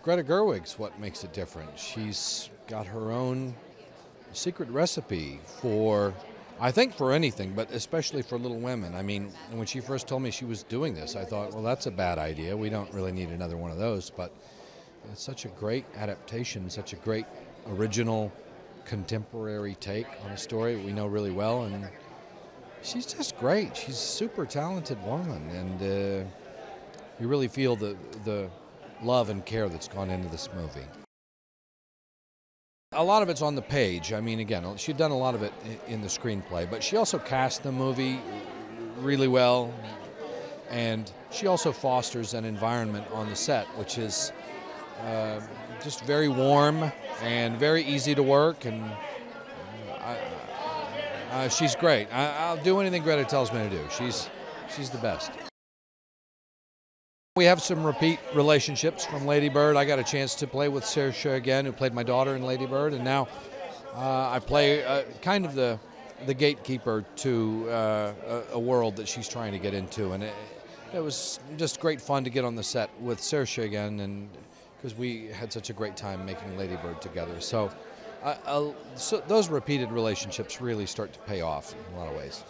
Greta Gerwig's what makes it different. She's got her own secret recipe for, I think for anything, but especially for Little Women. I mean, when she first told me she was doing this, I thought, well, that's a bad idea. We don't really need another one of those. But it's such a great adaptation, such a great original contemporary take on a story we know really well. And she's just great. She's a super talented woman. And you really feel the love and care that's gone into this movie. A lot of it's on the page. I mean, again, she'd done a lot of it in the screenplay, but she also cast the movie really well, and she also fosters an environment on the set which is just very warm and very easy to work, and she's great. I'll do anything Greta tells me to do. She's the best. We have some repeat relationships from Lady Bird. I got a chance to play with Saoirse again, who played my daughter in Lady Bird, and now I play kind of the gatekeeper to a world that she's trying to get into. And it was just great fun to get on the set with Saoirse again, and because we had such a great time making Lady Bird together. So those repeated relationships really start to pay off in a lot of ways.